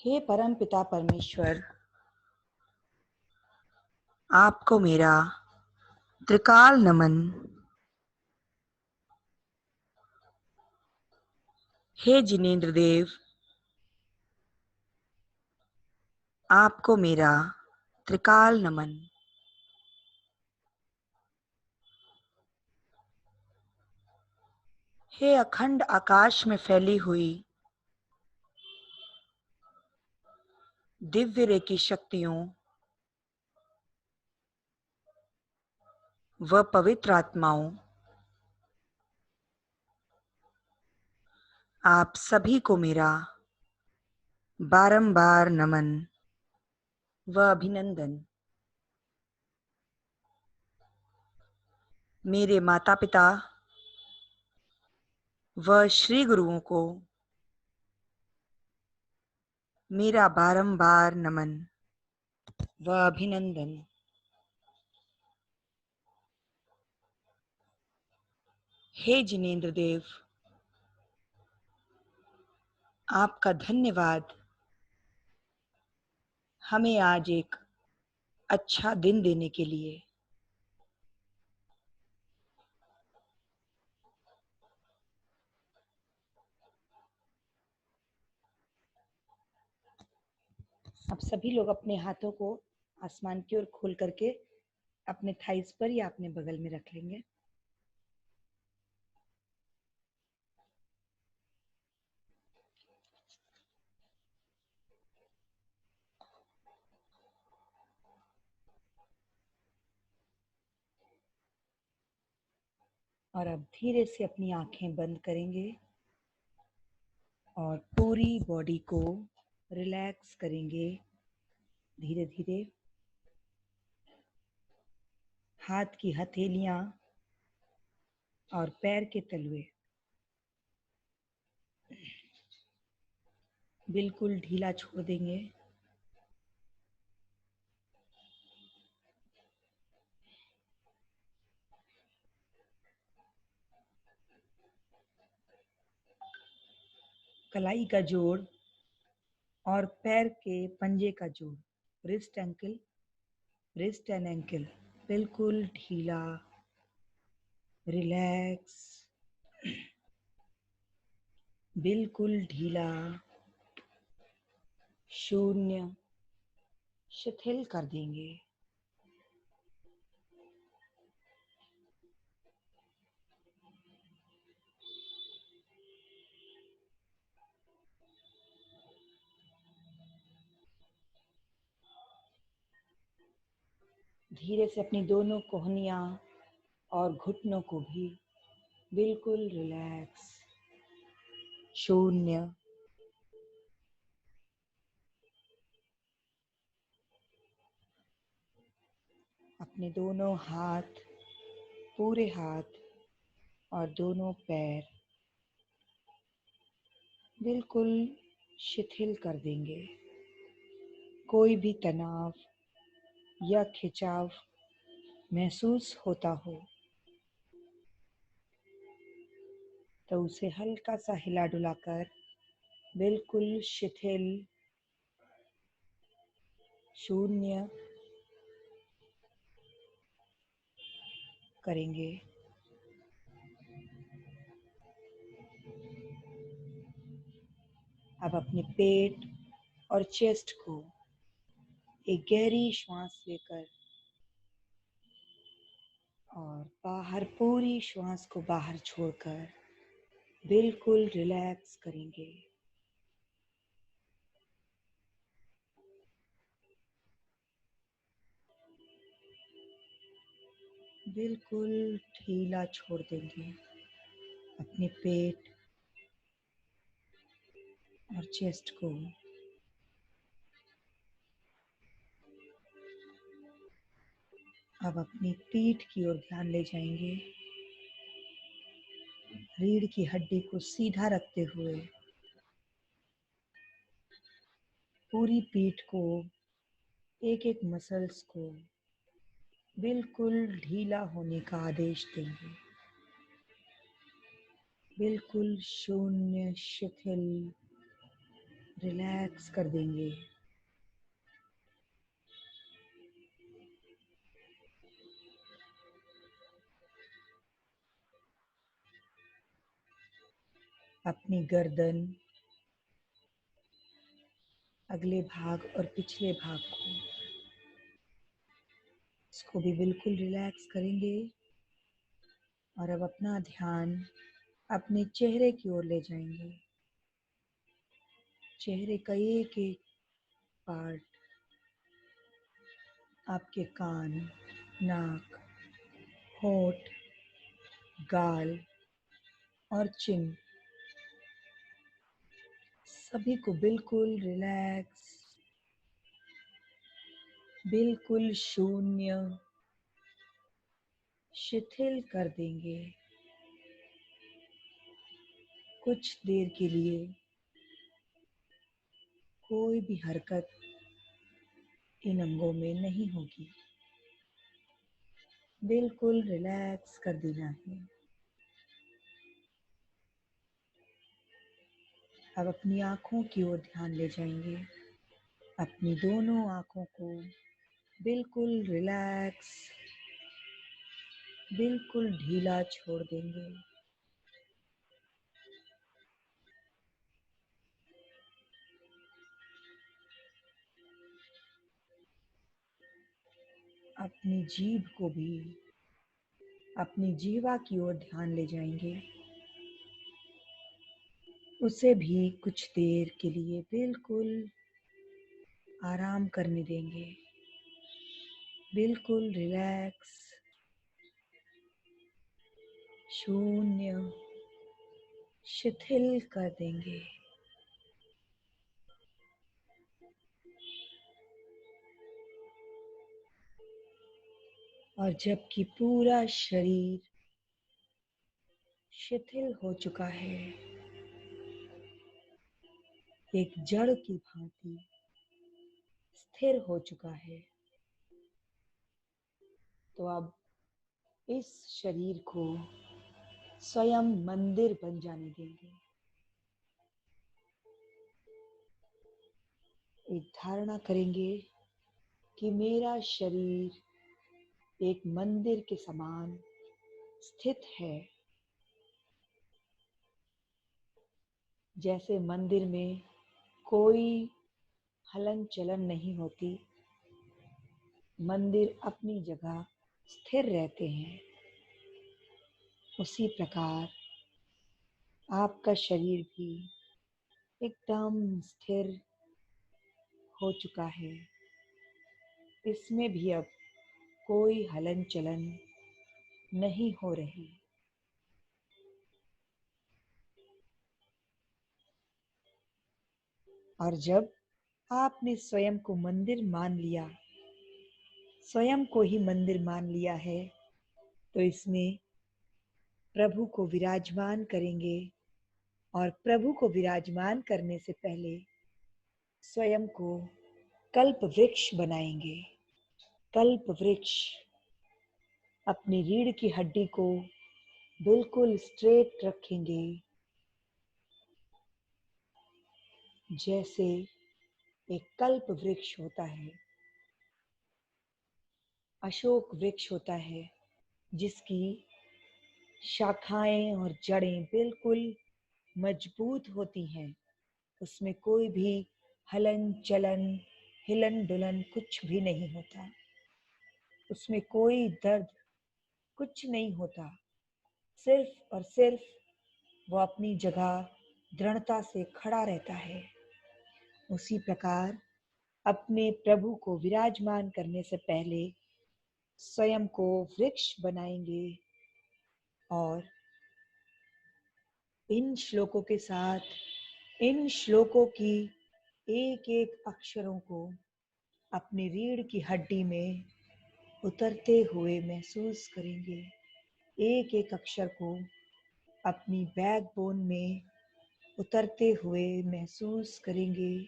हे परम पिता परमेश्वर, आपको मेरा त्रिकाल नमन। हे जिनेंद्र देव, आपको मेरा त्रिकाल नमन। हे अखंड आकाश में फैली हुई दिव्य रेकी शक्तियों व पवित्र आत्माओं, आप सभी को मेरा बारंबार नमन व अभिनंदन। मेरे माता पिता व श्री गुरुओं को मेरा बारंबार नमन व अभिनंदन। हे जिनेंद्र देव, आपका धन्यवाद हमें आज एक अच्छा दिन देने के लिए। आप सभी लोग अपने हाथों को आसमान की ओर खोल करके अपने थाइस पर या अपने बगल में रख लेंगे। और अब धीरे से अपनी आंखें बंद करेंगे और पूरी बॉडी को रिलैक्स करेंगे। धीरे धीरे हाथ की हथेलियां और पैर के तलवे बिल्कुल ढीला छोड़ देंगे। कलाई का जोड़ और पैर के पंजे का जोड़, रिस्ट एंड एंकल बिल्कुल ढीला, रिलैक्स, बिल्कुल ढीला, शून्य, शिथिल कर देंगे। धीरे से अपनी दोनों कोहनियां और घुटनों को भी बिल्कुल रिलैक्स, शून्य। अपने दोनों हाथ, पूरे हाथ और दोनों पैर बिल्कुल शिथिल कर देंगे। कोई भी तनाव या खिंचाव महसूस होता हो तो उसे हल्का सा हिला डुलाकर बिल्कुल शिथिल, शून्य करेंगे। अब अपने पेट और चेस्ट को एक गहरी श्वास लेकर और बाहर पूरी श्वास को बाहर छोड़कर बिल्कुल रिलैक्स करेंगे। बिल्कुल ढीला छोड़ देंगे अपने पेट और चेस्ट को। अब अपनी पीठ की ओर ध्यान ले जाएंगे। रीढ़ की हड्डी को सीधा रखते हुए पूरी पीठ को, एक एक मसल्स को बिल्कुल ढीला होने का आदेश देंगे। बिल्कुल शून्य, शिथिल, रिलैक्स कर देंगे। अपनी गर्दन, अगले भाग और पिछले भाग को, इसको भी बिल्कुल रिलैक्स करेंगे। और अब अपना ध्यान अपने चेहरे की ओर ले जाएंगे। चेहरे का एक एक पार्ट, आपके कान, नाक, होंठ, गाल और चिन, सभी को बिल्कुल रिलैक्स, बिल्कुल शून्य, शिथिल कर देंगे। कुछ देर के लिए कोई भी हरकत इन अंगों में नहीं होगी। बिल्कुल रिलैक्स कर देना है। अब अपनी आँखों की ओर ध्यान ले जाएंगे। अपनी दोनों आँखों को बिल्कुल रिलैक्स, बिल्कुल ढीला छोड़ देंगे। अपनी जीभ को भी, अपनी जीवा की ओर ध्यान ले जाएंगे। उसे भी कुछ देर के लिए बिल्कुल आराम करने देंगे। बिल्कुल रिलैक्स, शून्य, शिथिल कर देंगे। और जबकि पूरा शरीर शिथिल हो चुका है, एक जड़ की भांति स्थिर हो चुका है, तो अब इस शरीर को स्वयं मंदिर बन जाने देंगे। एक धारणा करेंगे कि मेरा शरीर एक मंदिर के समान स्थित है। जैसे मंदिर में कोई हलन चलन नहीं होती, मंदिर अपनी जगह स्थिर रहते हैं, उसी प्रकार आपका शरीर भी एकदम स्थिर हो चुका है। इसमें भी अब कोई हलन चलन नहीं हो रही। और जब आपने स्वयं को मंदिर मान लिया, स्वयं को ही मंदिर मान लिया है, तो इसमें प्रभु को विराजमान करेंगे। और प्रभु को विराजमान करने से पहले स्वयं को कल्प वृक्ष बनाएंगे। कल्प वृक्ष अपनी रीढ़ की हड्डी को बिल्कुल स्ट्रेट रखेंगे, जैसे एक कल्प वृक्ष होता है, अशोक वृक्ष होता है, जिसकी शाखाएं और जड़ें बिल्कुल मजबूत होती हैं। उसमें कोई भी हलन चलन, हिलन डुलन कुछ भी नहीं होता। उसमें कोई दर्द कुछ नहीं होता। सिर्फ और सिर्फ वो अपनी जगह दृढ़ता से खड़ा रहता है। उसी प्रकार अपने प्रभु को विराजमान करने से पहले स्वयं को वृक्ष बनाएंगे। और इन श्लोकों के साथ, इन श्लोकों की एक एक अक्षरों को अपनी रीढ़ की हड्डी में उतरते हुए महसूस करेंगे। एक एक अक्षर को अपनी बैकबोन में उतरते हुए महसूस करेंगे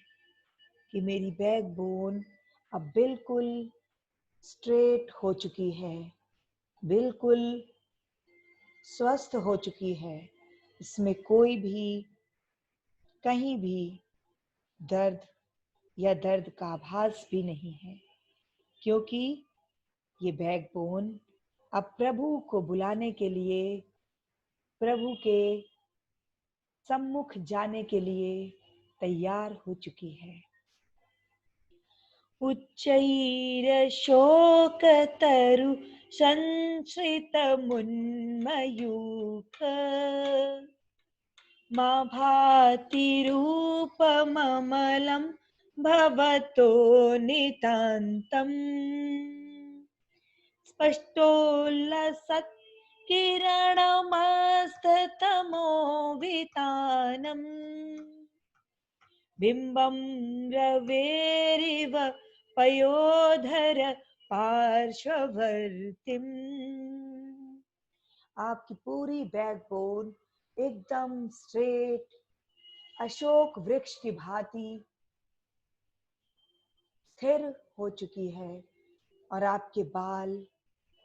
कि मेरी बैकबोन अब बिल्कुल स्ट्रेट हो चुकी है, बिल्कुल स्वस्थ हो चुकी है। इसमें कोई भी, कहीं भी दर्द या दर्द का आभास भी नहीं है, क्योंकि ये बैकबोन अब प्रभु को बुलाने के लिए, प्रभु के सम्मुख जाने के लिए तैयार हो चुकी है। उच्चैरशोकतरु संश्रितमुन्मयूख मा भाति रूपममलं भवतो नितान्तम् स्पष्टोल्लसत् किरणमस्ततमोवितानम् बिम्बं रवेरिव पयोधर पार्श्ववर्तिम्। आपकी पूरी बैकबोन एकदम स्ट्रेट अशोक वृक्ष की भांति स्थिर हो चुकी है, और आपके बाल,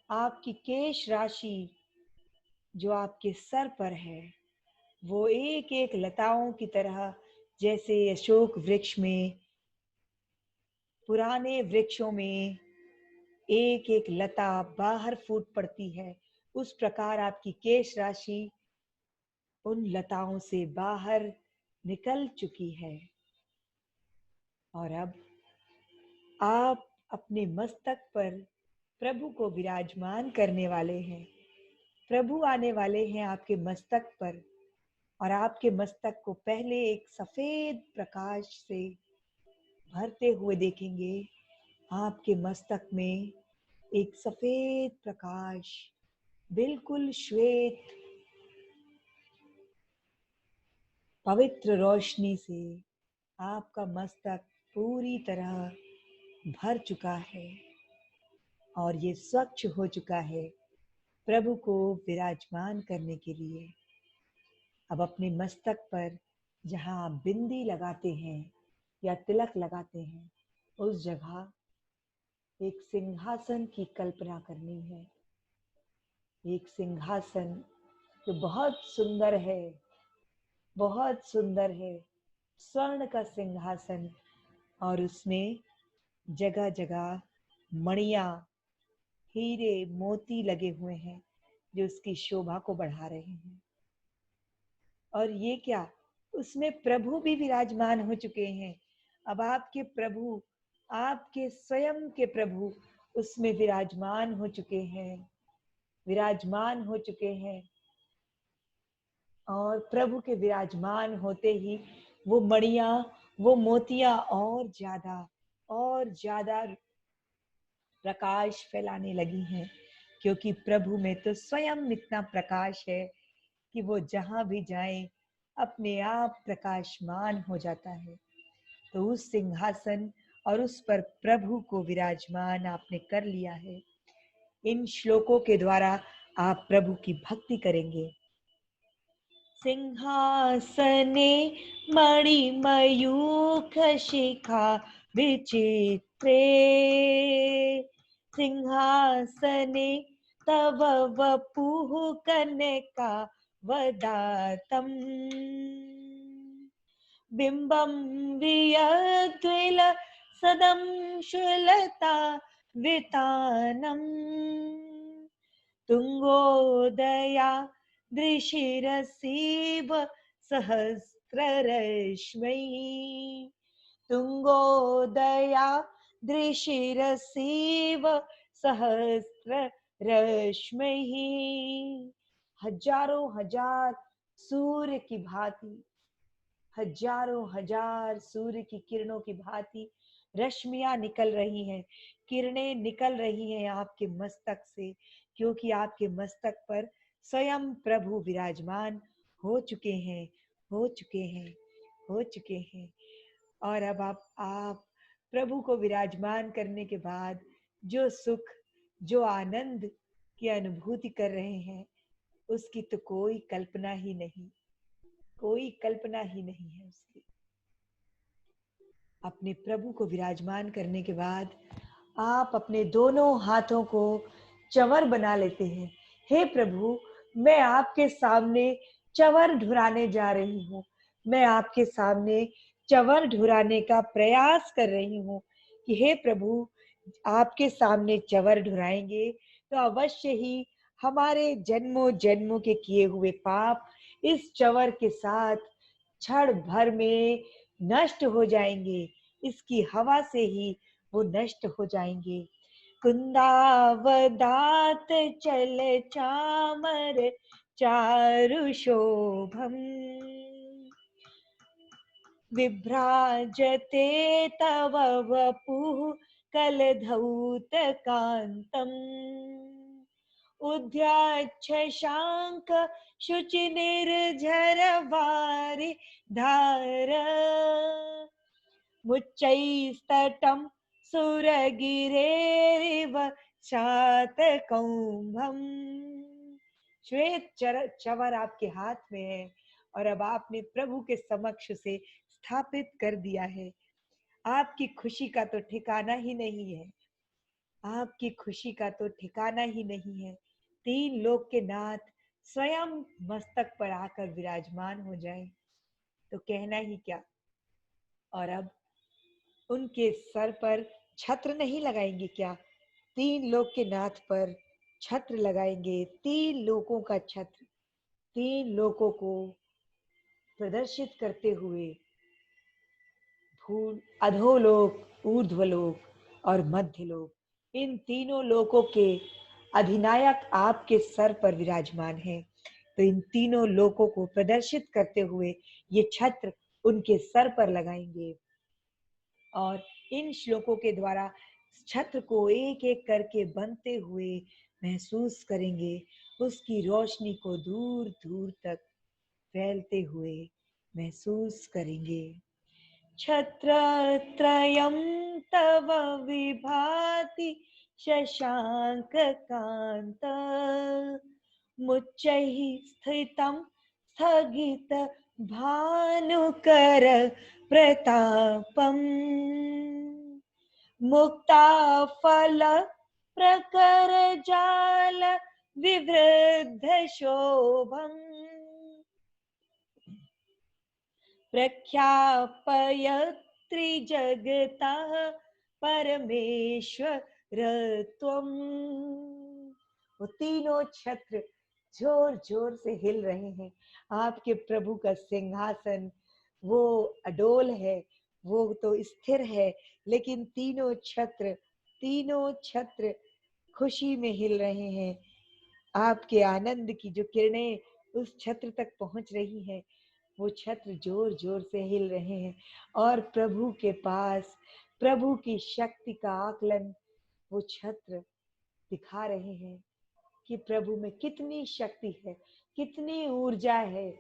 आपकी केश राशि जो आपके सर पर है, वो एक एक लताओं की तरह, जैसे अशोक वृक्ष में, पुराने वृक्षों में एक एक लता बाहर फूट पड़ती है, उस प्रकार आपकी केश राशि उन लताओं से बाहर निकल चुकी है। और अब आप अपने मस्तक पर प्रभु को विराजमान करने वाले हैं। प्रभु आने वाले हैं आपके मस्तक पर, और आपके मस्तक को पहले एक सफेद प्रकाश से भरते हुए देखेंगे। आपके मस्तक में एक सफेद प्रकाश, बिल्कुल श्वेत पवित्र रोशनी से आपका मस्तक पूरी तरह भर चुका है, और ये स्वच्छ हो चुका है प्रभु को विराजमान करने के लिए। अब अपने मस्तक पर जहाँ आप बिंदी लगाते हैं या तिलक लगाते हैं, उस जगह एक सिंहासन की कल्पना करनी है। एक सिंहासन जो बहुत सुंदर है, बहुत सुंदर है, स्वर्ण का सिंहासन, और उसमें जगह जगह मणियां, हीरे, मोती लगे हुए हैं जो उसकी शोभा को बढ़ा रहे हैं। और ये क्या, उसमें प्रभु भी विराजमान हो चुके हैं। अब आपके प्रभु, आपके स्वयं के प्रभु उसमें विराजमान हो चुके हैं, विराजमान हो चुके हैं। और प्रभु के विराजमान होते ही वो मणियां, वो मोतियां और ज्यादा प्रकाश फैलाने लगी हैं, क्योंकि प्रभु में तो स्वयं इतना प्रकाश है कि वो जहां भी जाए अपने आप प्रकाशमान हो जाता है। तो उस सिंहासन और उस पर प्रभु को विराजमान आपने कर लिया है। इन श्लोकों के द्वारा आप प्रभु की भक्ति करेंगे। सिंहासने मणिमयूख शिखा विचित्रे सिंहासने तव वपुः कनका वदातम् बिम्बं वियद्विल सदं शुलता वितानम् तुंगोदया दृशिरसीव सहस्ररश्मै तुंगोदया दृशिरसीव सहस्ररश्मै। हजारों हजार सूर्य की भांति, हजारों हजार सूर्य की किरणों की भांति रश्मियां निकल रही हैं, किरणें निकल रही हैं आपके मस्तक से, क्योंकि आपके मस्तक पर स्वयं प्रभु विराजमान हो चुके हैं, हो चुके हैं, हो चुके हैं। और अब आप प्रभु को विराजमान करने के बाद जो सुख, जो आनंद की अनुभूति कर रहे हैं, उसकी तो कोई कल्पना ही नहीं, कोई कल्पना ही नहीं है उसकी। अपने प्रभु को विराजमान करने के बाद आप अपने दोनों हाथों को चंवर बना लेते हैं। हे प्रभु, मैं आपके सामने चंवर ढुराने जा रही हूँ, मैं आपके सामने चंवर ढुराने का प्रयास कर रही हूँ कि हे प्रभु, आपके सामने चंवर ढुराएंगे तो अवश्य ही हमारे जन्मों जन्मों के किए हुए पाप इस चंवर के साथ क्षण भर में नष्ट हो जाएंगे। इसकी हवा से ही वो नष्ट हो जाएंगे। कुंदावदात चल चामर चारु शोभम विभ्राजते तव वपुः कलधौतकान्तम् उद्याच्छ शाङ्क शुचिनिर्झरवारि धार मुच्चैस्तटं सुरगिरेरिव शातकौम्भम्। श्वेत चवर आपके हाथ में है और अब आपने प्रभु के समक्ष से स्थापित कर दिया है। आपकी खुशी का तो ठिकाना ही नहीं है। आपकी खुशी का तो ठिकाना ही नहीं है। तीन लोक के नाथ स्वयं मस्तक पर आकर विराजमान हो जाए तो कहना ही क्या। और अब उनके सर पर छत्र नहीं लगाएंगे क्या? तीन लोक के नाथ पर छत्र लगाएंगे, तीन लोकों का छत्र, तीन लोकों को प्रदर्शित करते हुए भूल अधोलोक, ऊर्ध्वलोक और मध्यलोक, इन तीनों लोकों के अधिनायक आपके सर पर विराजमान है। तो इन तीनों लोकों को प्रदर्शित करते हुए ये छत्र उनके सर पर लगाएंगे और इन श्लोकों के द्वारा छत्र को एक एक करके बनते हुए महसूस करेंगे। उसकी रोशनी को दूर दूर तक फैलते हुए महसूस करेंगे। छत्रत्रयं तव विभाति शशांककांत मुच्चैः स्थितं स्थगित भानुकर प्रतापम् मुक्ताफल प्रकर जाल विवृद्ध शोभम् प्रख्यापय त्रिजगतः परमेश्वर त्वम्। वो तीनों छत्र जोर जोर से हिल रहे हैं। आपके प्रभु का सिंहासन वो अडोल है, वो तो स्थिर है, लेकिन तीनों छत्र खुशी में हिल रहे हैं। आपके आनंद की जो किरणें उस छत्र तक पहुंच रही हैं, वो छत्र जोर जोर से हिल रहे हैं और प्रभु के पास प्रभु की शक्ति का आकलन वो छत्र दिखा रहे हैं कि प्रभु में कितनी शक्ति है, कितनी ऊर्जा है।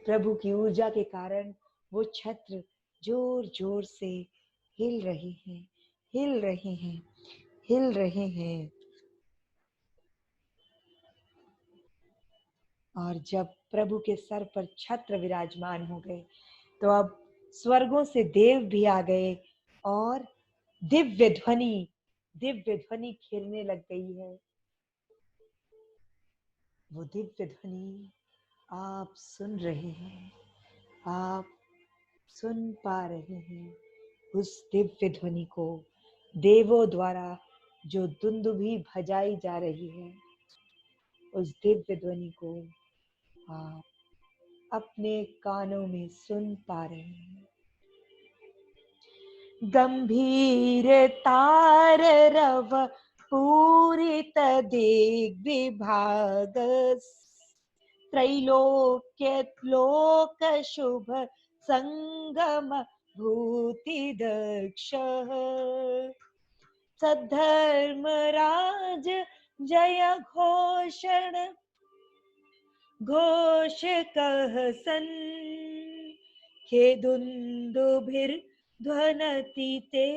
प्रभु की ऊर्जा के कारण वो छत्र जोर जोर से हिल रहे हैं, हिल रहे हैं, हिल रहे हैं। और जब प्रभु के सर पर छत्र विराजमान हो गए तो अब स्वर्गों से देव भी आ गए और दिव्य ध्वनि खेलने लग गई है। वो दिव्य ध्वनि आप सुन रहे हैं, आप सुन पा रहे हैं उस दिव्य ध्वनि को। देवों द्वारा जो दुंदुभी बजाई जा रही है, उस दिव्य ध्वनि को आप अपने कानों में सुन पा रहे हैं। गंभीर तार रव पूरित दिग्विभाग त्रैलोक्य लोक शुभ संगम भूति दक्ष सद्धर्मराज जय घोष कह सन खेदुन्दुभिर्ध्वनति ते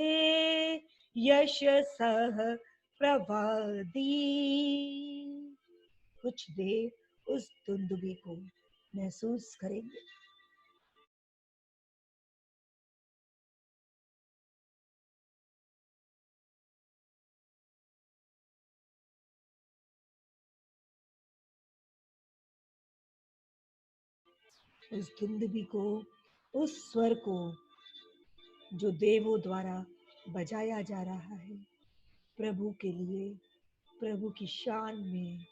यशसः प्रवादी। कुछ देर उस दुंदुभि को महसूस करेंगे। उस दुंदुभि को उस स्वर को जो देवों द्वारा बजाया जा रहा है प्रभु के लिए, प्रभु की शान में।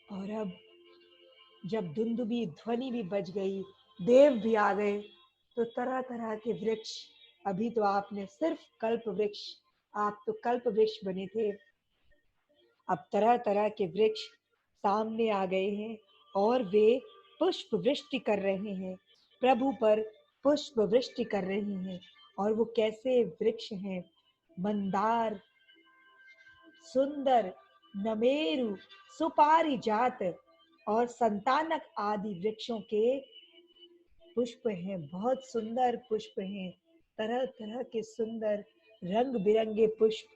और अब जब दुंदुभी ध्वनि भी बज गई, देव भी आ गए, तो तरह तरह के वृक्ष, अभी तो आपने सिर्फ कल्प वृक्ष, आप तो कल्प वृक्ष बने थे, अब तरह तरह के वृक्ष सामने आ गए हैं और वे पुष्प वृष्टि कर रहे हैं, प्रभु पर पुष्प वृष्टि कर रहे हैं। और वो कैसे वृक्ष हैं? मंदार, सुंदर, नमेरु, सुपारी जात और संतानक आदि वृक्षों के पुष्प हैं। बहुत सुंदर पुष्प हैं, तरह तरह के सुंदर रंग बिरंगे पुष्प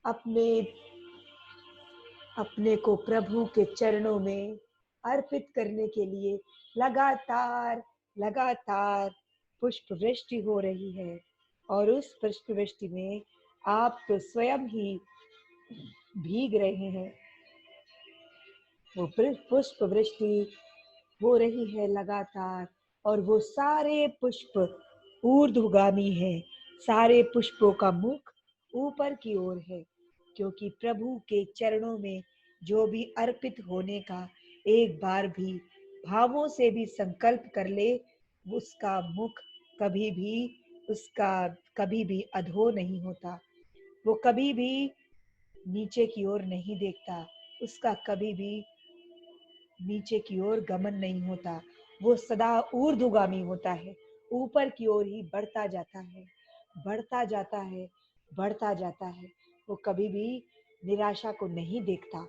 अपने अपने को प्रभु के चरणों में अर्पित करने के लिए लगातार लगातार पुष्प वृष्टि हो रही है। और उस पुष्प वृष्टि में आप तो स्वयं ही भीग रहे हैं। वो पुष्प वृष्टि हो रही है लगातार, और वो सारे पुष्प ऊर्ध्वगामी हैं, सारे पुष्पों का मुख ऊपर की ओर है, क्योंकि प्रभु के चरणों में जो भी अर्पित होने का एक बार भी भावों से भी संकल्प कर ले, उसका मुख कभी भी उसका कभी भी अधो नहीं होता, वो कभी भी नीचे की ओर नहीं देखता, उसका कभी भी नीचे की ओर गमन नहीं होता, वो सदा ऊर्ध्वगामी होता है, ऊपर की ओर ही बढ़ता जाता है, बढ़ता जाता है, बढ़ता जाता है। वो कभी भी निराशा को नहीं देखता।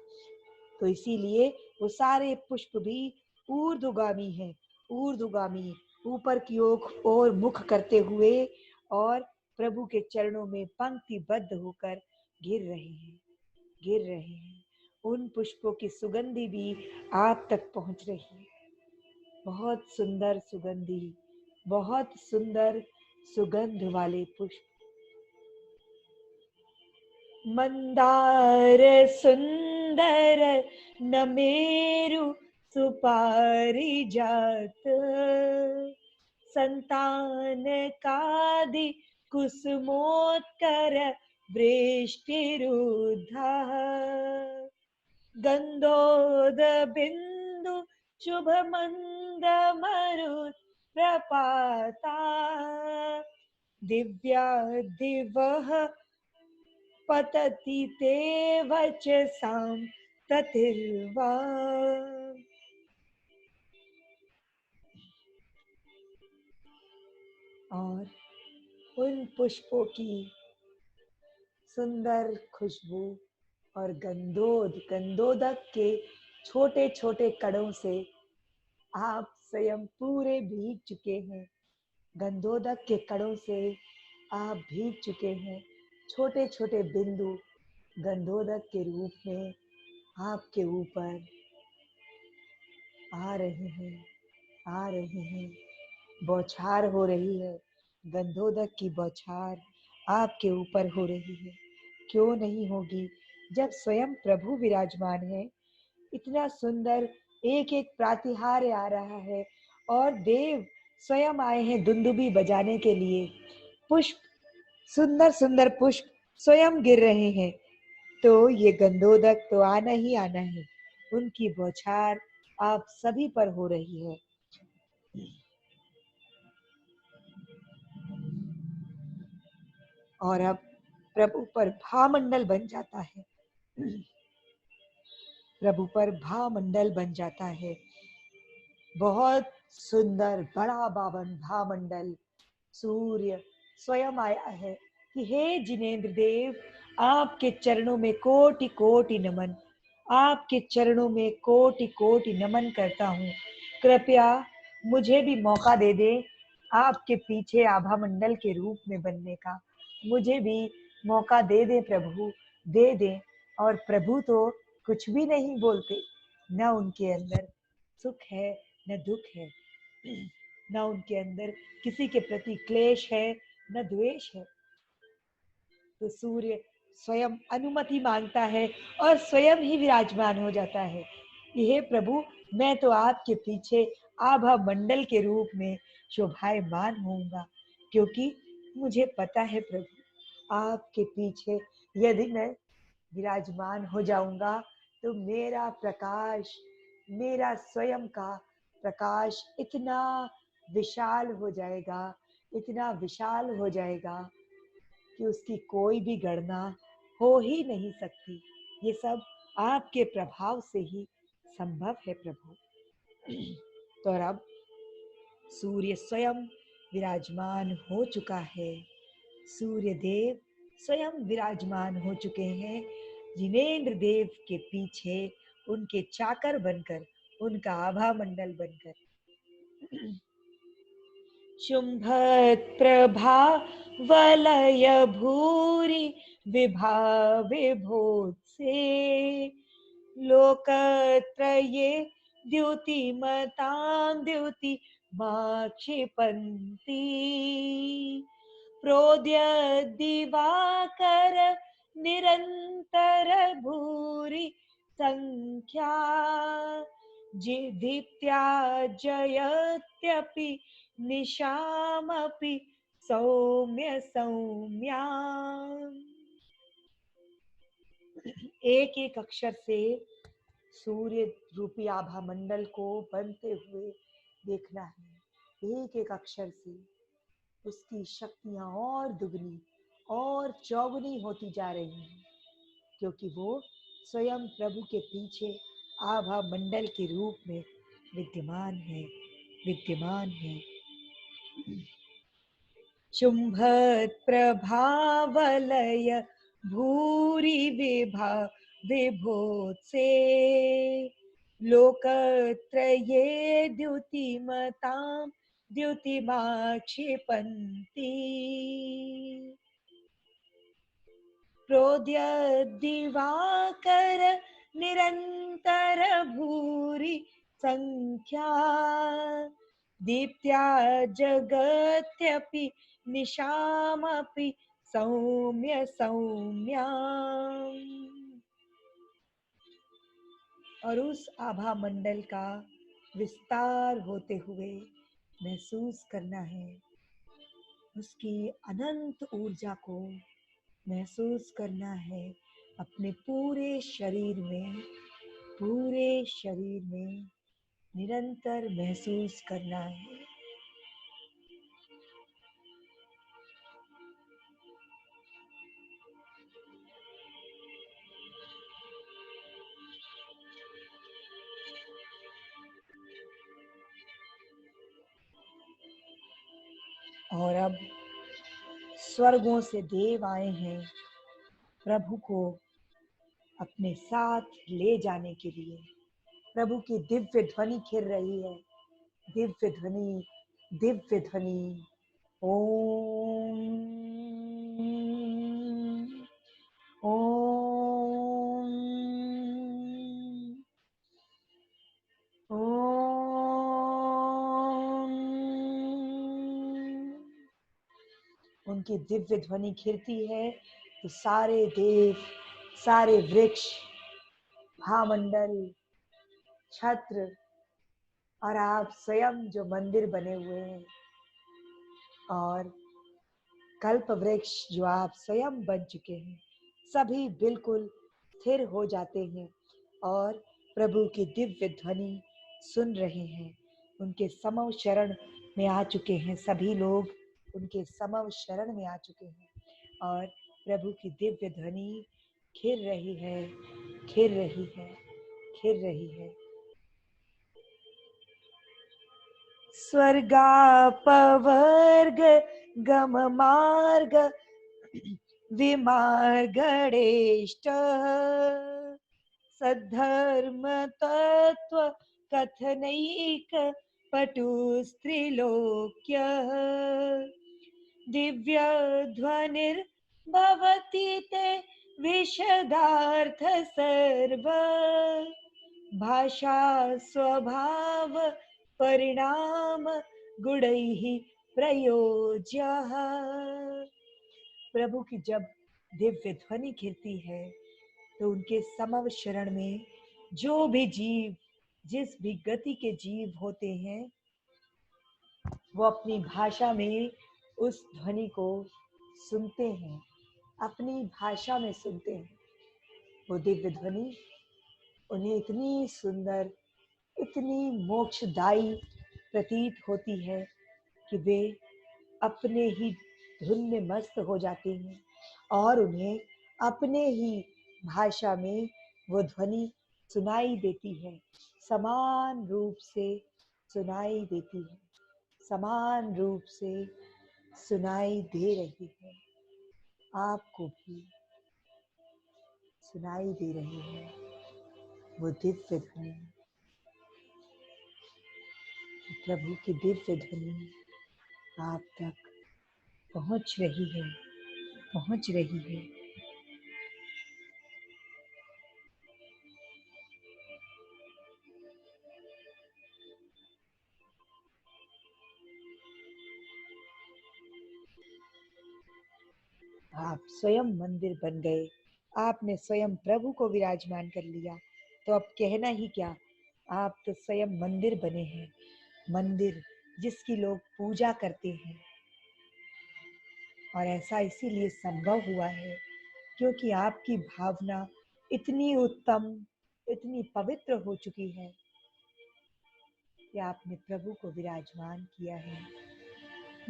तो इसीलिए वो सारे पुष्प भी ऊर्ध्वगामी हैं, ऊर्ध्वगामी, ऊपर की ओर मुख करते हुए और प्रभु के चरणों में पंक्तिबद्ध होकर गिर रहे हैं, गिर रहे हैं। उन पुष्पों की सुगंधी भी आप तक पहुंच रही है, बहुत सुंदर सुगंधी, बहुत सुंदर सुगंध वाले पुष्प। मंदार सुंदर नमेरु सुपारिजात संतान कादि कुसुमोत्कर वृष्टिरुद्धा गंधोद बिंदु शुभ मंद मरुत् प्रपाता दिव्या दिवः पतति ते वचसां ततिर्वा। और उन पुष्पों की सुंदर खुशबू और गंधोदक के छोटे छोटे कणों से आप स्वयं पूरे भीग चुके हैं, गंधोदक के कणों से आप भीग चुके हैं। छोटे छोटे बिंदु गंधोदक के रूप में आपके ऊपर आ रहे हैं, आ रहे हैं, बौछार हो रही है, गंधोदक की बौछार आपके ऊपर हो रही है। क्यों नहीं होगी, जब स्वयं प्रभु विराजमान है। इतना सुंदर एक एक प्रातिहार्य आ रहा है, और देव स्वयं आए हैं दुंदुभी बजाने के लिए। पुष्प, सुंदर सुंदर पुष्प स्वयं गिर रहे हैं, तो ये गंधोदक तो आना ही आना है। उनकी बौछार आप सभी पर हो रही है। और अब प्रभु पर भामंडल बन जाता है, प्रभु पर भामंडल बन जाता है। बहुत सुंदर बड़ा बावन भामंडल। सूर्य स्वयं आया है कि हे जिनेंद्र देव, आपके चरणों में कोटि कोटि नमन, आपके चरणों में कोटि कोटि नमन करता हूँ। कृपया मुझे भी मौका दे दे आपके पीछे आभा मंडल के रूप में बनने का, मुझे भी मौका दे दे प्रभु, दे दे। और प्रभु तो कुछ भी नहीं बोलते, न उनके अंदर सुख है न दुख है, न उनके अंदर किसी के प्रति क्लेश है न द्वेष है। तो सूर्य स्वयं अनुमति मांगता है और स्वयं ही विराजमान हो जाता है कि हे प्रभु, मैं तो आपके पीछे आभा मंडल के रूप में शोभायमान होऊंगा, क्योंकि मुझे पता है प्रभु, आपके पीछे यदि मैं विराजमान हो जाऊंगा तो मेरा प्रकाश, मेरा स्वयं का प्रकाश इतना विशाल हो जाएगा, इतना विशाल हो जाएगा कि उसकी कोई भी गणना हो ही नहीं सकती। ये सब आपके प्रभाव से ही संभव है प्रभु। तो अब सूर्य स्वयं विराजमान हो चुका है, सूर्य देव स्वयं विराजमान हो चुके हैं जिनेंद्र देव के पीछे, उनके चाकर बनकर, उनका आभा मंडल बनकर। शुंभप्रभा वलय भूरि विभोत्से लोकत्रये द्युतिमतां द्युतिमाक्षिपन्ति प्रोद्यद्दिवाकर निरन्तर भूरि संख्या दीप्त्या जयत्यपि निशामपि सौम्य सौम्या। एक एक अक्षर से सूर्य रूपी आभा मंडल को बनते हुए देखना है। एक एक अक्षर से उसकी शक्तियां और दुगनी और चौगुनी होती जा रही हैं, क्योंकि वो स्वयं प्रभु के पीछे आभा मंडल के रूप में विद्यमान है, विद्यमान है। शुंभप्रभावलय भूरि विभोत्से लोकत्रये द्युतिमतां द्युतिमाक्षिपन्ति प्रोद्यद्दिवाकर निरन्तर भूरि संख्या दीप्त्या जगत्यपि निशामपि सौम्य सौम्या। और उस आभा मंडल का विस्तार होते हुए महसूस करना है, उसकी अनंत ऊर्जा को महसूस करना है अपने पूरे शरीर में, पूरे शरीर में निरंतर महसूस करना है। और अब स्वर्गों से देव आए हैं प्रभु को अपने साथ ले जाने के लिए। प्रभु की दिव्य ध्वनि खिर रही है, दिव्य ध्वनि, दिव्य ध्वनि। ओम ओम ओम। उनकी दिव्य ध्वनि खिरती है तो सारे देव, सारे वृक्ष, महामंडल, छत्र और आप स्वयं जो मंदिर बने हुए हैं और कल्प वृक्ष जो आप स्वयं बन चुके हैं, सभी बिल्कुल स्थिर हो जाते हैं और प्रभु की दिव्य ध्वनि सुन रहे हैं। उनके समव शरण में आ चुके हैं, सभी लोग उनके समव शरण में आ चुके हैं और प्रभु की दिव्य ध्वनि खिर रही है, खिर रही है, खिर रही है। स्वर्गापवर्ग गम मार्ग विमार्गणेष्ट सद्धर्म तत्व कथनैक पटुस्त्रिलोक्य दिव्य ध्वनिर्भवति ते विशदार्थ सर्व भाषा स्वभाव परिणाम गुणैः प्रयोज्यः। प्रभु की जब दिव्य ध्वनि गिरती है तो उनके समव शरण में जो भी जीव जिस भी गति के जीव होते हैं वो अपनी भाषा में उस ध्वनि को सुनते हैं, अपनी भाषा में सुनते हैं। वो दिव्य ध्वनि उन्हें इतनी सुंदर, इतनी मोक्षदायी प्रतीत होती है कि वे अपने ही धुन में मस्त हो जाते हैं और उन्हें अपने ही भाषा में वो ध्वनि सुनाई देती है, समान रूप से सुनाई देती है, समान रूप से सुनाई दे रही है। आपको भी सुनाई दे रही है वो दिव्य ध्वनि, प्रभु की दिव्य ध्वनि आप तक पहुंच रही है, पहुंच रही है। आप स्वयं मंदिर बन गए, आपने स्वयं प्रभु को विराजमान कर लिया, तो अब कहना ही क्या, आप तो स्वयं मंदिर बने हैं, मंदिर जिसकी लोग पूजा करते हैं। और ऐसा इसीलिए संभव हुआ है क्योंकि आपकी भावना इतनी उत्तम, इतनी पवित्र हो चुकी है कि आपने प्रभु को विराजमान किया है।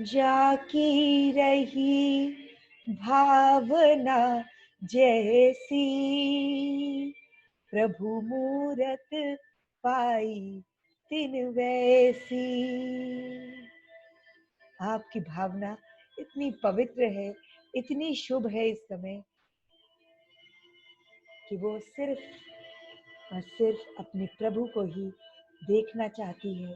जाकी रही भावना जैसी, प्रभु मूरत पाई तिन वैसी। आपकी भावना इतनी पवित्र है, इतनी शुभ है इस समय कि वो सिर्फ और सिर्फ अपने प्रभु को ही देखना चाहती है,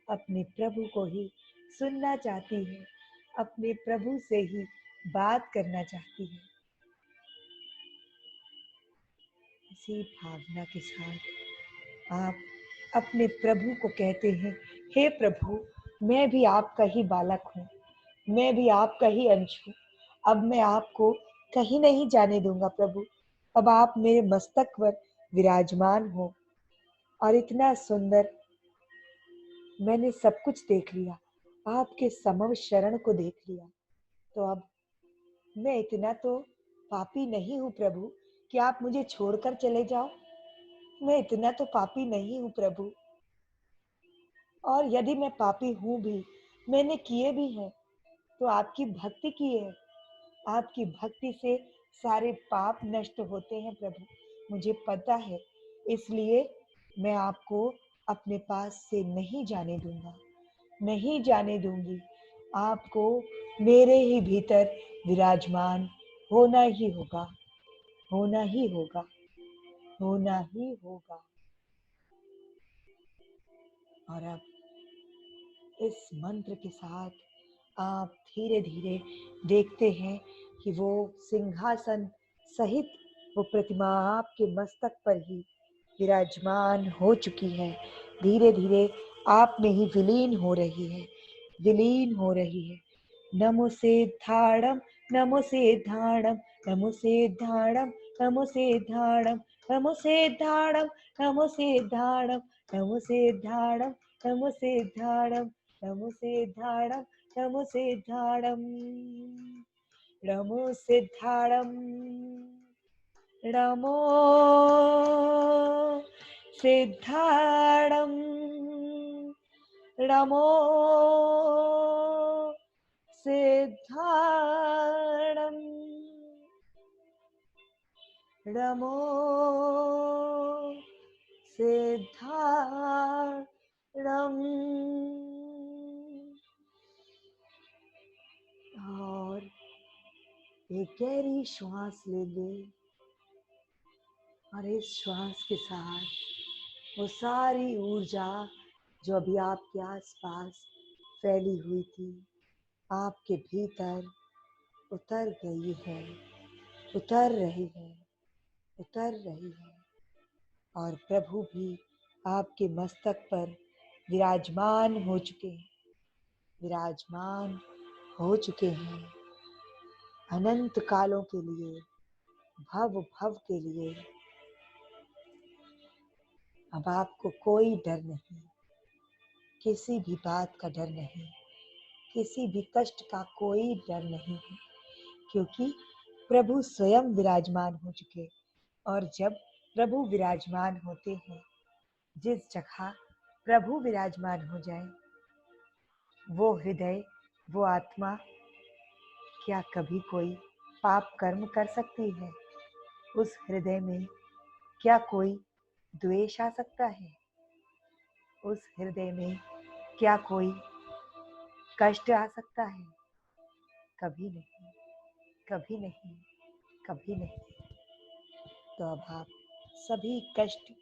अपने प्रभु को ही सुनना चाहती है, अपने प्रभु से ही बात करना चाहती है। इसी भावना के साथ आप अपने प्रभु को कहते हैं, हे प्रभु, मैं भी आपका ही बालक हूँ, मैं भी आपका ही अंश हूँ। अब मैं आपको कहीं नहीं जाने दूंगा प्रभु। अब आप मेरे मस्तक पर विराजमान हो और इतना सुंदर मैंने सब कुछ देख लिया, आपके समव शरण को देख लिया। तो अब मैं इतना तो पापी नहीं हूँ प्रभु कि आप मुझे छोड़कर चले जाओ। मैं इतना तो पापी नहीं हूँ प्रभु, और यदि मैं पापी हूँ भी, मैंने किए भी हैं, तो आपकी भक्ति की है। आपकी भक्ति से सारे पाप नष्ट होते हैं प्रभु, मुझे पता है। इसलिए मैं आपको अपने पास से नहीं जाने दूंगा, नहीं जाने दूंगी। आपको मेरे ही भीतर विराजमान होना ही होगा, होना ही होगा, होना ही होगा। और अब इस मंत्र के साथ आप धीरे धीरे देखते हैं कि वो सिंहासन सहित वो प्रतिमा आपके मस्तक पर ही विराजमान हो चुकी है, धीरे धीरे आप में ही विलीन हो रही है, विलीन हो रही है। नमो सिद्धाणम, नमो सिद्धाणम, नमो सिद्धाणम, नमो सिद्धाणम, नमो सिद्धाणम, नमो सिद्धाणम, नमो सिद्धाणम, नमो सिद्धाणम, नमो सिद्धाणम, नमो सिद्धाणम, नमो सिद्धाणम, नमो सिद्धाणम, नमो सिद्धाणम, नमो सिद्धाणम। और एक गहरी श्वास ले ले और इस श्वास के साथ वो सारी ऊर्जा जो अभी आपके आसपास फैली हुई थी, आपके भीतर उतर गई है, उतर रही है, उतर रही है। और प्रभु भी आपके मस्तक पर विराजमान हो चुके हैं, विराजमान हो चुके हैं अनंत कालों के लिए, भव भव के लिए। अब आपको कोई डर नहीं, किसी भी बात का डर नहीं, किसी भी कष्ट का कोई डर नहीं है, क्योंकि प्रभु स्वयं विराजमान हो चुके। और जब प्रभु विराजमान होते हैं, जिस जगह प्रभु विराजमान हो जाए, वो हृदय, वो आत्मा क्या कभी कोई पाप कर्म कर सकती है? उस हृदय में क्या कोई द्वेष आ सकता है? उस हृदय में क्या कोई कष्ट आ सकता है? कभी नहीं, कभी नहीं, कभी नहीं। तो अब आप सभी कष्ट,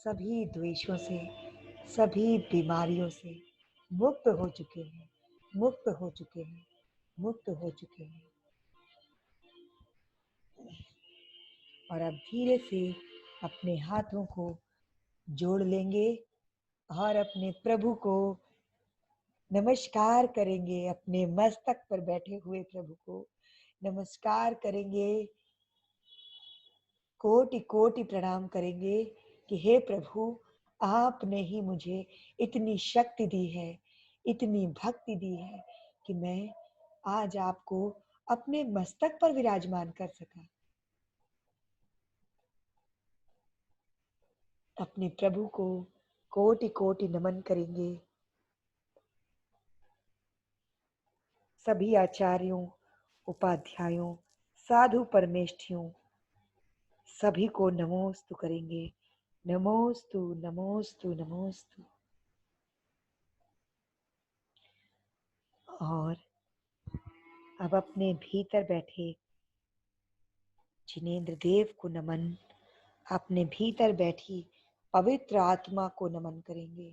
सभी द्वेषों से, सभी बीमारियों से मुक्त हो चुके हैं, मुक्त हो चुके हैं, मुक्त हो चुके हैं। और अब धीरे से अपने हाथों को जोड़ लेंगे और अपने प्रभु को नमस्कार करेंगे। अपने मस्तक पर बैठे हुए प्रभु को नमस्कार करेंगे, कोटि कोटि प्रणाम करेंगे कि हे प्रभु, आपने ही मुझे इतनी शक्ति दी है, इतनी भक्ति दी है कि मैं आज आपको अपने मस्तक पर विराजमान कर सका। अपने प्रभु को कोटि कोटि नमन करेंगे। सभी आचार्यों, उपाध्यायों, साधु परमेष्ठियों सभी को नमोस्तु करेंगे। नमोस्तु, नमोस्तु, नमोस्तु। और अब अपने भीतर बैठे जिनेंद्र देव को नमन, अपने भीतर बैठी पवित्र आत्मा को नमन करेंगे,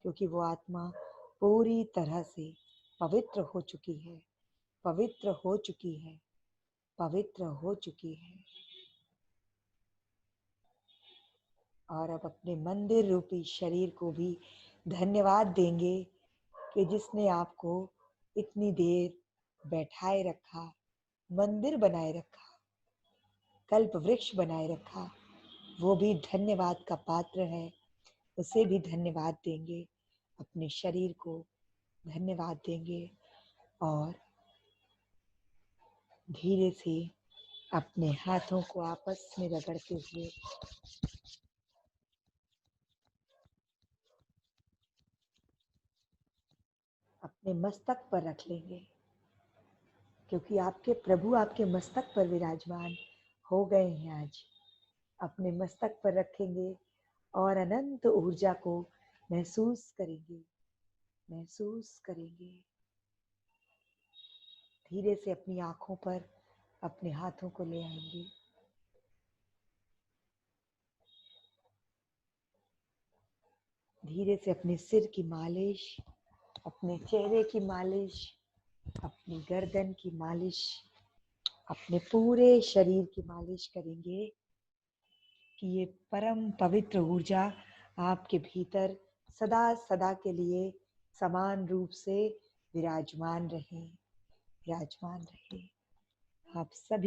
क्योंकि वो आत्मा पूरी तरह से पवित्र हो चुकी है, पवित्र हो चुकी है, पवित्र हो चुकी है। और अब अपने मंदिर रूपी शरीर को भी धन्यवाद देंगे कि जिसने आपको इतनी देर बैठाए रखा, मंदिर बनाए रखा, कल्प वृक्ष बनाए रखा। वो भी धन्यवाद का पात्र है, उसे भी धन्यवाद देंगे, अपने शरीर को धन्यवाद देंगे। और धीरे से अपने हाथों को आपस में रगड़ते हुए अपने मस्तक पर रख लेंगे, क्योंकि आपके प्रभु आपके मस्तक पर विराजमान हो गए हैं। आज अपने मस्तक पर रखेंगे और अनंत ऊर्जा को महसूस करेंगे, महसूस करेंगे। धीरे से अपनी आंखों पर अपने हाथों को ले आएंगे। धीरे से अपने सिर की मालिश, अपने चेहरे की मालिश, अपनी गर्दन की मालिश, अपने पूरे शरीर की मालिश करेंगे कि ये परम पवित्र ऊर्जा आपके भीतर सदा सदा के लिए समान रूप से विराजमान रहे, विराजमान रहे। आप सभी